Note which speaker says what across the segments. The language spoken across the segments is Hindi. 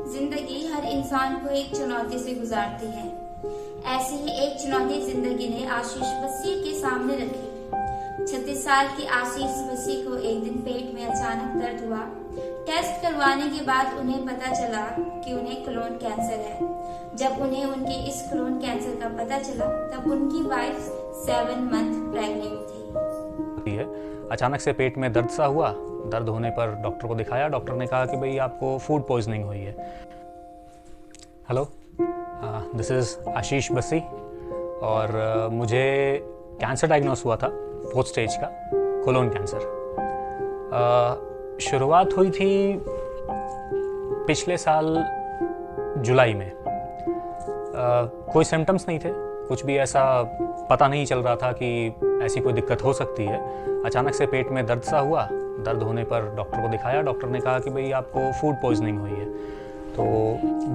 Speaker 1: जिंदगी हर इंसान को एक चुनौती से गुजारती है। ऐसी ही एक चुनौती जिंदगी ने आशीष वसी के सामने रखी। 36 साल की आशीष वसी को एक दिन पेट में अचानक दर्द हुआ। टेस्ट करवाने के बाद उन्हें पता चला कि उन्हें कोलोन कैंसर है। जब उन्हें उनके इस कोलोन कैंसर का पता चला तब उनकी वाइफ 7 मंथ प्रेग्नेंट थी।
Speaker 2: अचानक से पेट में दर्द सा हुआ। दर्द होने पर डॉक्टर को दिखाया। डॉक्टर ने कहा कि भाई आपको फूड पॉइजनिंग हुई है। हेलो, दिस इज़ आशीष बसी और मुझे कैंसर डायग्नोस हुआ था 4th स्टेज का, कोलोन कैंसर। शुरुआत हुई थी पिछले साल जुलाई में। कोई सिम्टम्स नहीं थे, कुछ भी ऐसा पता नहीं चल रहा था कि ऐसी कोई दिक्कत हो सकती है। अचानक से पेट में दर्द सा हुआ। दर्द होने पर डॉक्टर को दिखाया। डॉक्टर ने कहा कि भाई आपको फूड पॉइजनिंग हुई है। तो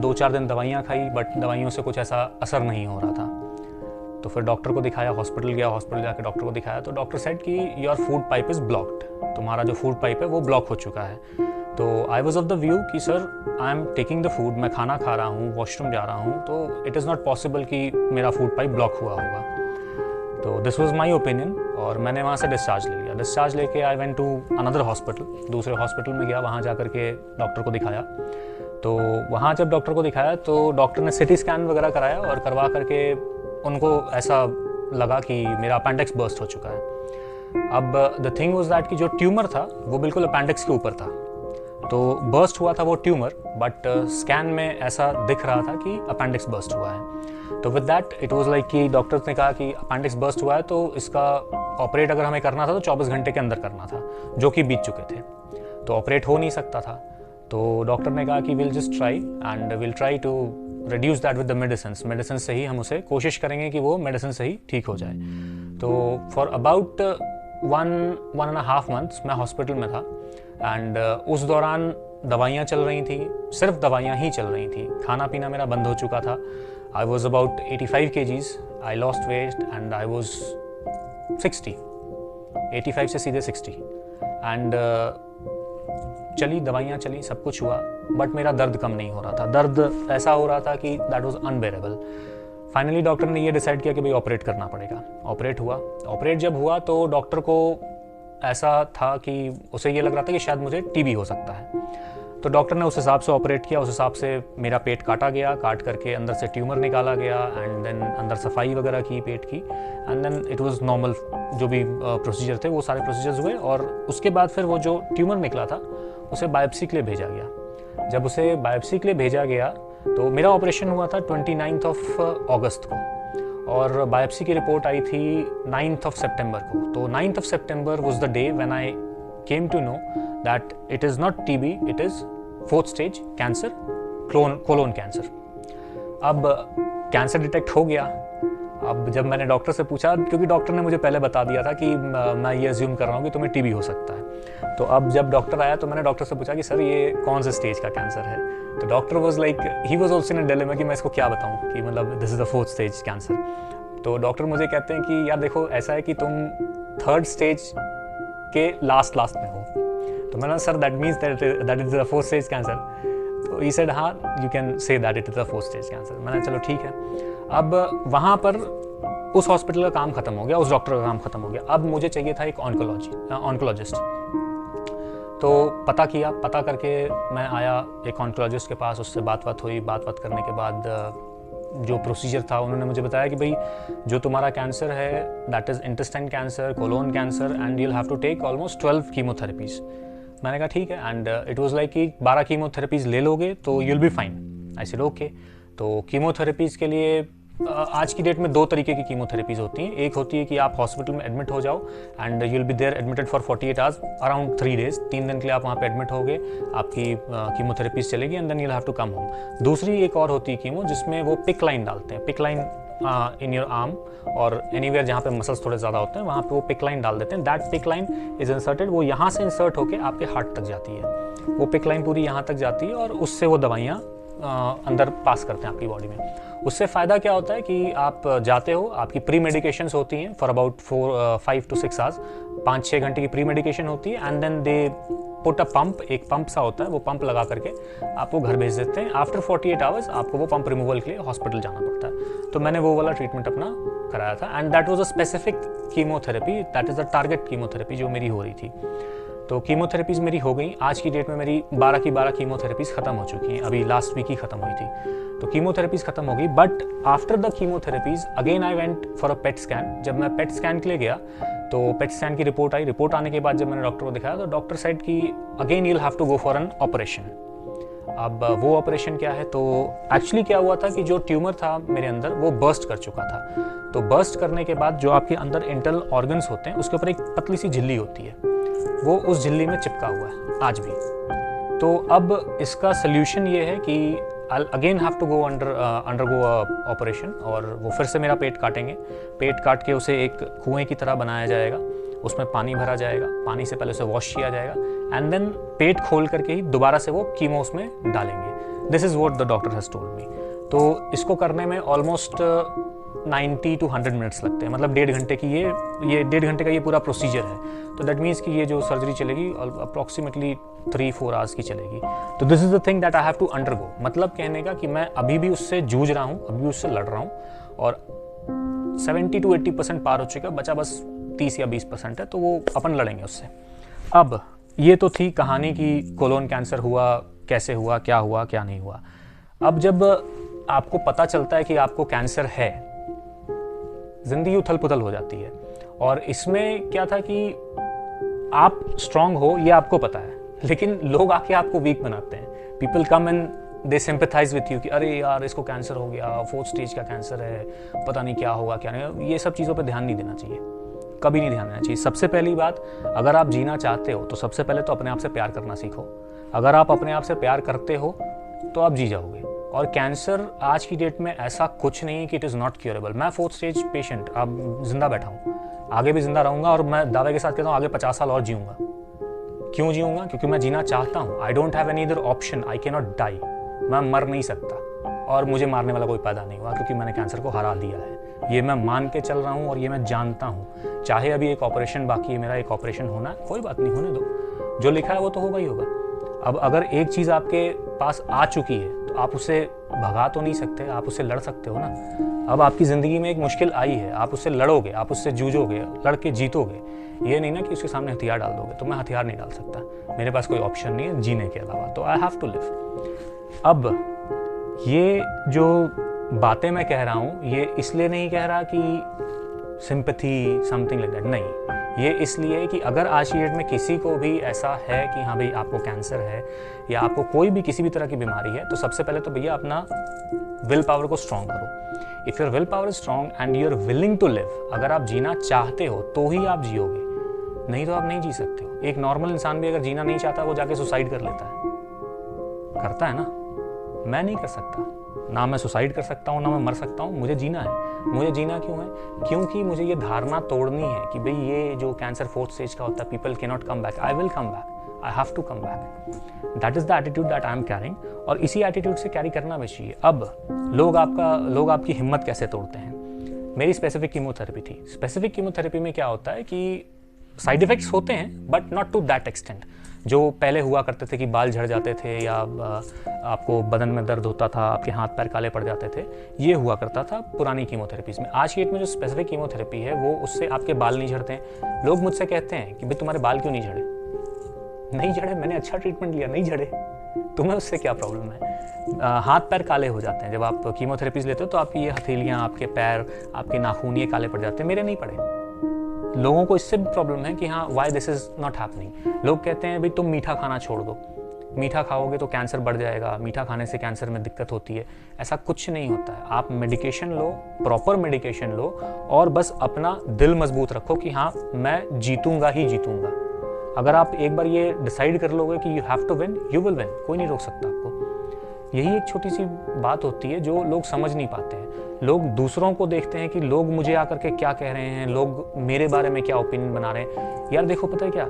Speaker 2: 2-4 दिन दवाइयाँ खाई, बट दवाइयों से कुछ ऐसा असर नहीं हो रहा था। तो फिर डॉक्टर को दिखाया, हॉस्पिटल गया। हॉस्पिटल जाकर डॉक्टर को दिखाया तो डॉक्टर सेड कि your food pipe is blocked, तुम्हारा जो फूड पाइप है वो ब्लॉक हो चुका है। तो I was of the view कि sir I am taking the food, मैं खाना खा रहा हूँ, वॉशरूम जा रहा हूँ, तो इट इज़ नॉट पॉसिबल कि मेरा फूड पाइप ब्लॉक हुआ होगा। तो दिस वॉज माई ओपिनियन और मैंने वहाँ से डिस्चार्ज ले लिया। डिस्चार्ज लेके I went to another hospital, दूसरे हॉस्पिटल में गया। वहाँ जा कर के डॉक्टर को दिखाया। तो वहाँ जब डॉक्टर को दिखाया तो डॉक्टर ने सिटी स्कैन वगैरह कराया और करवा करके उनको ऐसा लगा कि मेरा अपेंडिक्स बर्स्ट हो चुका है। अब द थिंग वाज दैट कि जो ट्यूमर था वो बिल्कुल अपेंडिक्स के ऊपर था। तो बर्स्ट हुआ था वो ट्यूमर, बट स्कैन में ऐसा दिख रहा था कि अपेंडिक्स बर्स्ट हुआ है। तो with that it was like कि डॉक्टर्स ने कहा कि अपेंडिक्स बर्स्ट हुआ है तो इसका ऑपरेट अगर हमें करना था तो 24 घंटे के अंदर करना था, जो कि बीत चुके थे। तो ऑपरेट हो नहीं सकता था। तो डॉक्टर ने कहा कि will just try and will try to reduce that with the medicine से ही हम उसे कोशिश करेंगे कि वो मेडिसिन से ही ठीक हो जाए। तो फॉर अबाउट 1.5 months मैं हॉस्पिटल में था एंड उस दौरान दवाइयाँ चल रही थी, सिर्फ दवाइयाँ ही चल रही थी। खाना पीना मेरा बंद हो चुका था। I was about 85 kgs, I lost weight and I was 60, 85 से सीधे 60 एंड चली दवाइयाँ चली, सब कुछ हुआ, बट मेरा दर्द कम नहीं हो रहा था। दर्द ऐसा हो रहा था कि that was unbearable. Finally doctor ने ये डिसाइड किया कि भाई ऑपरेट करना पड़ेगा। ऑपरेट हुआ। ऑपरेट जब हुआ तो डॉक्टर को ऐसा था कि उसे ये लग रहा था कि शायद मुझे टीबी हो सकता है। तो डॉक्टर ने उस हिसाब से ऑपरेट किया। उस हिसाब से मेरा पेट काटा गया, काट करके अंदर से ट्यूमर निकाला गया एंड देन अंदर सफाई वगैरह की पेट की and then it was normal. जो भी प्रोसीजर थे वो सारे प्रोसीजर्स हुए और उसके बाद फिर वो जो ट्यूमर निकला था उसे बायोप्सी के लिए भेजा गया। जब उसे बायोप्सी के लिए भेजा गया तो मेरा ऑपरेशन हुआ था 29th of August को और बायोप्सी की रिपोर्ट आई थी 9th of September को। तो 9th of September was the day when I came to know that it is not TB, it is 4th stage cancer, colon cancer। अब कैंसर डिटेक्ट हो गया। अब जब मैंने डॉक्टर से पूछा, क्योंकि डॉक्टर ने मुझे पहले बता दिया था कि मैं ये अज्यूम कर रहा हूँ कि तुम्हें टीबी हो सकता है। तो अब जब डॉक्टर आया तो मैंने डॉक्टर से पूछा कि सर ये कौन से स्टेज का कैंसर है। तो doctor was like, he was also in a dilemma कि मैं इसको क्या बताऊँ कि मतलब this is the 4th stage cancer. तो डॉक्टर मुझे कहते हैं कि यार देखो ऐसा है कि तुम 3rd स्टेज के लास्ट में हो। तो मैंने sir that means that is the 4th stage cancer. तो ही सेड हाँ you can say that it is the 4th stage cancer. मैंने चलो ठीक है। अब वहाँ पर उस हॉस्पिटल का काम खत्म हो गया, उस डॉक्टर का काम खत्म हो गया। अब मुझे चाहिए था एक ऑन्कोलॉजिस्ट। तो पता करके मैं आया एक ऑन्कोलॉजिस्ट के पास, उससे बात हुई। बात करने के बाद जो प्रोसीजर था उन्होंने मुझे बताया कि भाई जो तुम्हारा कैंसर है that is intestine cancer, colon cancer and you'll have to take almost 12 chemotherapies. मैंने कहा ठीक है एंड इट वाज लाइक कि 12 कीमोथेरेपीज ले लोगे तो you'll be fine. I said okay. तो कीमोथेरेपीज के लिए आज की डेट में 2 तरीके की कीमोथेरेपीज होती हैं। एक होती है कि आप हॉस्पिटल में एडमिट हो जाओ and you will be there admitted for 48 hours, around 3 days, 3 दिन के लिए आप वहाँ पे एडमिट होगे, आपकी कीमोथेरेपीज चलेगी and then you have to come home. दूसरी एक और होती है कीमो जिसमें वो पिक लाइन डालते हैं, pick line in your arm और एनीवेयर जहाँ पे मसल्स थोड़े ज़्यादा होते हैं वहाँ पे वो पिक लाइन डाल देते हैं। That pick line is inserted, वो यहाँ से इंसर्ट होकर आपके हार्ट तक जाती है। वो पिक लाइन पूरी यहाँ तक जाती है और उससे वो दवाइयाँ अंदर पास करते हैं आपकी बॉडी में। उससे फ़ायदा क्या होता है कि आप जाते हो, आपकी प्री मेडिकेशंस होती हैं फॉर अबाउट 5 to 6 आवर्स, 5-6 घंटे की प्री मेडिकेशन होती है and then they put a pump, एक पंप सा होता है, वो पंप लगा करके आपको घर भेज देते हैं। आफ्टर 48 आवर्स आपको वो पंप रिमूवल के लिए हॉस्पिटल जाना पड़ता है। तो मैंने वो वाला ट्रीटमेंट अपना कराया था and that was a specific chemotherapy, that is the target chemotherapy जो मेरी हो रही थी। तो कीमोथेरेपीज़ मेरी हो गई। आज की डेट में मेरी 12 की 12 कीमोथेरेपीज़ ख़त्म हो चुकी हैं। अभी लास्ट वीक ही ख़त्म हुई थी। तो कीमोथेरेपीज़ ख़त्म हो गई, but after the chemotherapies again I went for a PET scan. जब मैं पेट स्कैन के लिए गया तो पेट स्कैन की रिपोर्ट आई। रिपोर्ट आने के बाद जब मैंने डॉक्टर को दिखाया तो डॉक्टर सेड कि again you will have to go for an operation. अब वो ऑपरेशन क्या है, तो एक्चुअली क्या हुआ था कि जो ट्यूमर था मेरे अंदर वो बर्स्ट कर चुका था। तो बर्स्ट करने के बाद जो आपके अंदर इंटरनल ऑर्गन्स होते हैं उसके ऊपर एक पतली सी झिल्ली होती है, वो उस झिल्ली में चिपका हुआ है आज भी। तो अब इसका सोल्यूशन ये है कि I again have to go undergo operation, और वो फिर से मेरा पेट काटेंगे। पेट काट के उसे एक कुएं की तरह बनाया जाएगा, उसमें पानी भरा जाएगा, पानी से पहले उसे वॉश किया जाएगा एंड देन पेट खोल करके ही दोबारा से वो कीमो उसमें डालेंगे। This is what the doctor has told me. तो इसको करने में ऑलमोस्ट 90 to 100 मिनट्स लगते हैं, मतलब 1.5 घंटे की ये 1.5 घंटे का ये पूरा प्रोसीजर है। तो दैट मीन्स कि ये जो सर्जरी चलेगी अप्रॉक्सीमेटली 3-4 आवर्स की चलेगी। तो this is the thing that I have to undergo. मतलब कहने का कि मैं अभी भी उससे जूझ रहा हूँ, अभी भी उससे लड़ रहा हूँ, और 70 to 80% पार हो चुका, बचा बस 30 या 20% है, तो वो अपन लड़ेंगे उससे। अब ये तो थी कहानी कि कोलोन कैंसर हुआ, कैसे हुआ, क्या नहीं हुआ। अब जब आपको पता चलता है कि आपको कैंसर है, जिंदगी उथल पुथल हो जाती है। और इसमें क्या था कि आप स्ट्रांग हो ये आपको पता है, लेकिन लोग आके आपको वीक बनाते हैं। People come and they sympathise with you कि अरे यार इसको कैंसर हो गया, 4th स्टेज का कैंसर है, पता नहीं क्या होगा क्या नहीं। ये सब चीज़ों पे ध्यान नहीं देना चाहिए, कभी नहीं ध्यान देना चाहिए। सबसे पहली बात, अगर आप जीना चाहते हो तो सबसे पहले तो अपने आप से प्यार करना सीखो। अगर आप अपने आप से प्यार करते हो तो आप जी जाओगे। और कैंसर आज की डेट में ऐसा कुछ नहीं है कि इट इज़ नॉट क्योरेबल। मैं 4th स्टेज पेशेंट, अब जिंदा बैठा हूँ, आगे भी जिंदा रहूँगा, और मैं दावे के साथ कहता हूँ आगे 50 साल और जीऊँगा। क्यों जीऊँगा? क्योंकि मैं जीना चाहता हूँ। I don't have any other option, I can not die. मैं मर नहीं सकता, और मुझे मारने वाला कोई पैदा नहीं हुआ, क्योंकि मैंने कैंसर को हरा दिया है। ये मैं मान के चल रहा हूँ और ये मैं जानता हूँ। चाहे अभी एक ऑपरेशन बाकी है मेरा, एक ऑपरेशन होना, कोई बात नहीं, होने दो। जो लिखा है वो तो होगा ही होगा। अब अगर एक चीज़ आपके पास आ चुकी है तो आप उसे भगा तो नहीं सकते, आप उससे लड़ सकते हो ना। अब आपकी ज़िंदगी में एक मुश्किल आई है, आप उससे लड़ोगे, आप उससे जूझोगे, लड़ के जीतोगे। ये नहीं ना कि उसके सामने हथियार डाल दोगे। तो मैं हथियार नहीं डाल सकता, मेरे पास कोई ऑप्शन नहीं है जीने के अलावा, तो आई हैव टू लिव। अब ये जो बातें मैं कह रहा हूँ, ये इसलिए नहीं कह रहा कि सिंपैथी समथिंग लाइक दैट, नहीं। ये इसलिए कि अगर आज की डेट में किसी को भी ऐसा है कि हाँ भाई आपको कैंसर है या आपको कोई भी किसी भी तरह की बीमारी है, तो सबसे पहले तो भैया अपना विल पावर को स्ट्रॉन्ग करो। If your will power is strong and you are willing to live, अगर आप जीना चाहते हो तो ही आप जियोगे, नहीं तो आप नहीं जी सकते हो। एक नॉर्मल इंसान भी अगर जीना नहीं चाहता, वो जाके सुसाइड कर लेता है, करता है ना। मैं नहीं कर सकता, ना मैं सुसाइड कर सकता हूँ, ना मैं मर सकता हूँ। मुझे जीना है। मुझे जीना क्यों है? क्योंकि मुझे ये धारणा तोड़नी है कि भाई ये जो कैंसर 4th स्टेज का होता है, people can not come back, I will come back, I have to come back. That is the attitude that I am carrying, और इसी एटीट्यूड से कैरी करना भी चाहिए। अब लोग आपकी हिम्मत कैसे तोड़ते हैं? मेरी स्पेसिफिक कीमोथेरेपी थी। स्पेसिफिक कीमोथेरेपी में क्या होता है कि साइड इफेक्ट्स होते हैं, but not to that extent. जो पहले हुआ करते थे कि बाल झड़ जाते थे या आपको बदन में दर्द होता था, आपके हाथ पैर काले पड़ जाते थे, ये हुआ करता था पुरानी कीमोथेरेपीज़ में। आज की डेट में जो स्पेसिफिक कीमोथेरेपी है, वो उससे आपके बाल नहीं झड़ते हैं। लोग मुझसे कहते हैं कि भाई तुम्हारे बाल क्यों नहीं झड़े? नहीं झड़े, मैंने अच्छा ट्रीटमेंट लिया, नहीं झड़े। तुम्हें उससे क्या प्रॉब्लम है? हाथ पैर काले हो जाते हैं जब आप कीमोथेरेपीज लेते हो, तो आपकी ये हथेलियाँ, आपके पैर, आपके नाखून ये काले पड़ जाते हैं। मेरे नहीं पड़े। लोगों को इससे भी प्रॉब्लम है कि हाँ, why this is not happening. लोग कहते हैं भाई तुम मीठा खाना छोड़ दो, मीठा खाओगे तो कैंसर बढ़ जाएगा, मीठा खाने से कैंसर में दिक्कत होती है। ऐसा कुछ नहीं होता है। आप मेडिकेशन लो, प्रॉपर मेडिकेशन लो, और बस अपना दिल मजबूत रखो कि हाँ मैं जीतूंगा ही जीतूंगा। अगर आप एक बार ये डिसाइड कर लोगे कि you have to win, you will win, कोई नहीं रोक सकता आपको। यही एक छोटी सी बात होती है जो लोग समझ नहीं पाते हैं। लोग दूसरों को देखते हैं कि लोग मुझे आकर के क्या कह रहे हैं, लोग मेरे बारे में क्या ओपिनियन बना रहे हैं। यार देखो, पता है क्या,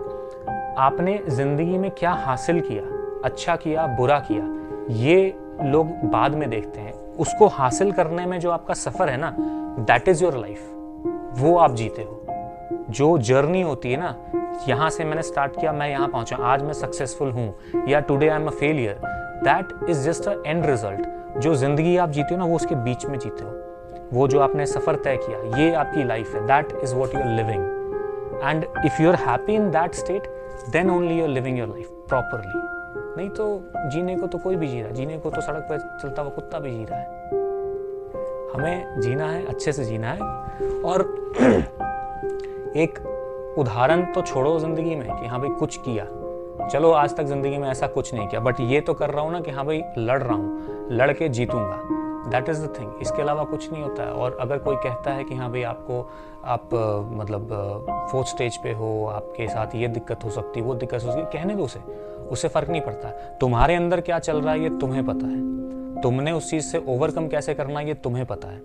Speaker 2: आपने जिंदगी में क्या हासिल किया, अच्छा किया, बुरा किया, ये लोग बाद में देखते हैं। उसको हासिल करने में जो आपका सफर है ना, दैट इज योर लाइफ, वो आप जीते हो। जो जर्नी होती है ना, यहाँ से मैंने स्टार्ट किया, मैं यहाँ पहुँचा, आज मैं सक्सेसफुल हूँ, या today I am a failure, that is just a and result. जो जिंदगी आप जीते हो ना, वो उसके बीच में जीते हो। वो जो आपने सफ़र तय किया, ये आपकी लाइफ है, that is what you are living. And if you are happy in that state, then only you are living your life properly. नहीं तो जीने को तो कोई भी जी रहा है, जीने को तो सड़क पर चलता हुआ कुत्ता भी जी रहा है। हमें जीना है, अच्छे से जीना है। और एक उदाहरण तो छोड़ो ज़िंदगी में कि हाँ भाई कुछ किया, चलो आज तक ज़िंदगी में ऐसा कुछ नहीं किया, बट ये तो कर रहा हूँ ना कि हाँ भाई लड़ रहा हूँ, लड़ के जीतूंगा, दैट इज़ द थिंग। इसके अलावा कुछ नहीं होता है। और अगर कोई कहता है कि हाँ भाई आप मतलब 4th स्टेज पे हो, आपके साथ ये दिक्कत हो सकती, वो दिक्कत हो सकती, कहने दो उसे, उससे फ़र्क नहीं पड़ता। तुम्हारे अंदर क्या चल रहा है ये तुम्हें पता है, तुमने उस चीज़ से ओवरकम कैसे करना है ये तुम्हें पता है।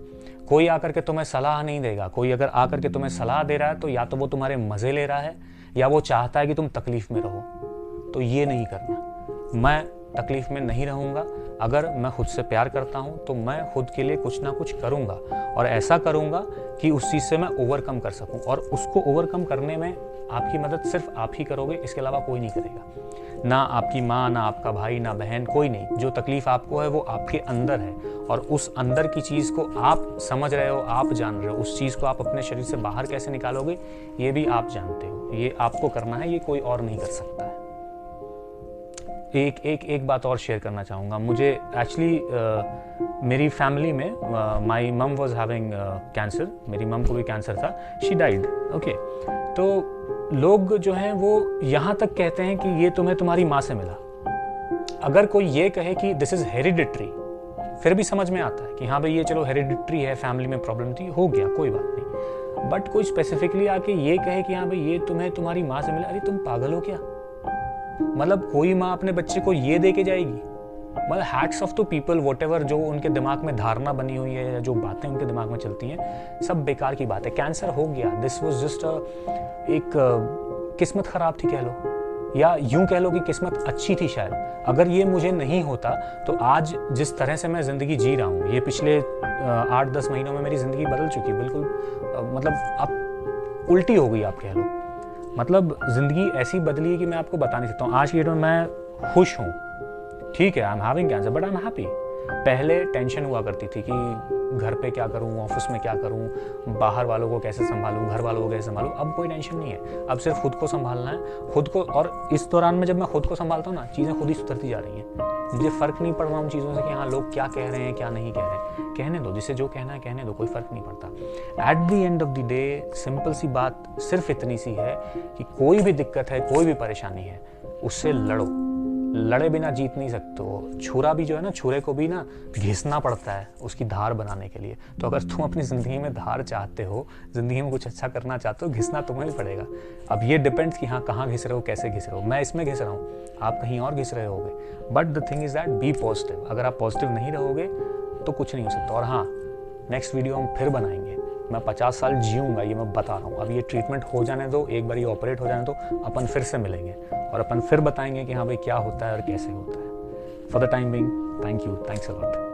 Speaker 2: कोई आकर के तुम्हें सलाह नहीं देगा। कोई अगर आकर के तुम्हें सलाह दे रहा है तो या तो वो तुम्हारे मज़े ले रहा है, या वो चाहता है कि तुम तकलीफ़ में रहो। तो ये नहीं करना। मैं तकलीफ़ में नहीं रहूँगा। अगर मैं खुद से प्यार करता हूँ तो मैं खुद के लिए कुछ ना कुछ करूँगा, और ऐसा करूँगा कि उस चीज़ से मैं ओवरकम कर सकूँ। और उसको ओवरकम करने में आपकी मदद सिर्फ आप ही करोगे, इसके अलावा कोई नहीं करेगा। ना आपकी माँ, ना आपका भाई, ना बहन, कोई नहीं। जो तकलीफ़ आपको है वो आपके अंदर है, और उस अंदर की चीज़ को आप समझ रहे हो, आप जान रहे हो। उस चीज़ को आप अपने शरीर से बाहर कैसे निकालोगे ये भी आप जानते हो। ये आपको करना है, ये कोई और नहीं कर सकता है। एक बात और शेयर करना चाहूँगा। मुझे एक्चुअली मेरी फैमिली में माई मम वॉज हैविंग कैंसर। मेरी मम को भी कैंसर था, शी डाइड। ओके, तो लोग जो हैं वो यहाँ तक कहते हैं कि ये तुम्हें तुम्हारी माँ से मिला। अगर कोई ये कहे कि दिस इज़ हेरिडिटरी, फिर भी समझ में आता है कि हाँ भाई ये चलो हेरिडिटरी है, फैमिली में प्रॉब्लम थी, हो गया, कोई बात नहीं। बट कोई स्पेसिफिकली आके ये कहे कि हाँ भाई ये तुम्हें तुम्हारी माँ से मिला, अरे तुम पागल हो क्या? मतलब कोई माँ अपने बच्चे को ये दे के जाएगी? मतलब hats off to people, whatever जो उनके दिमाग में धारणा बनी हुई है या जो बातें उनके दिमाग में चलती हैं, सब बेकार की बात है। कैंसर हो गया, दिस वाज जस्ट एक किस्मत ख़राब थी कह लो, या यूं कह लो कि किस्मत अच्छी थी शायद। अगर ये मुझे नहीं होता तो आज जिस तरह से मैं ज़िंदगी जी रहा हूँ, ये पिछले 8-10 महीनों में मेरी ज़िंदगी बदल चुकी है बिल्कुल। मतलब अब उल्टी हो गई आप कह लो। मतलब ज़िंदगी ऐसी बदली है कि मैं आपको बता नहीं सकता हूँ। आज की डेट में मैं खुश हूँ, ठीक है, I am having cancer but I am happy. पहले टेंशन हुआ करती थी कि घर पे क्या करूँ, ऑफिस में क्या करूँ, बाहर वालों को कैसे संभालूँ, घर वालों को कैसे संभालूँ। अब कोई टेंशन नहीं है, अब सिर्फ खुद को संभालना है, खुद को। और इस दौरान में जब मैं खुद को संभालता हूँ ना, चीज़ें खुद ही सुधरती जा रही हैं। मुझे फ़र्क नहीं पड़ रहा उन चीज़ों से कि हाँ लोग क्या कह रहे हैं, क्या नहीं कह रहे हैं। कहने दो, जिसे जो कहना है कहने दो, कोई फ़र्क नहीं पड़ता। At the end of the day simple सी बात सिर्फ इतनी सी है कि कोई भी दिक्कत है, कोई भी परेशानी है, उससे लड़ो। लड़े बिना जीत नहीं सकते हो। छुरा भी जो है ना, छुरे को भी ना घिसना पड़ता है उसकी धार बनाने के लिए। तो अगर तुम अपनी ज़िंदगी में धार चाहते हो, ज़िंदगी में कुछ अच्छा करना चाहते हो, घिसना तुम्हें भी पड़ेगा। अब ये डिपेंड्स कि हाँ कहाँ घिस रहे हो, कैसे घिस रहे हो। मैं इसमें घिस रहा हूँ, आप कहीं और घिस रहे होगे। But the thing is that be positive. अगर आप पॉजिटिव नहीं रहोगे तो कुछ नहीं हो सकता। और हाँ, नेक्स्ट वीडियो हम फिर बनाएंगे। मैं 50 साल जीऊँगा, ये मैं बता रहा हूँ। अब ये ट्रीटमेंट हो जाने दो, एक बार ये ऑपरेट हो जाने दो, अपन फिर से मिलेंगे और अपन फिर बताएंगे कि हाँ भाई क्या होता है और कैसे होता है। For the time being, thank you, thanks a lot.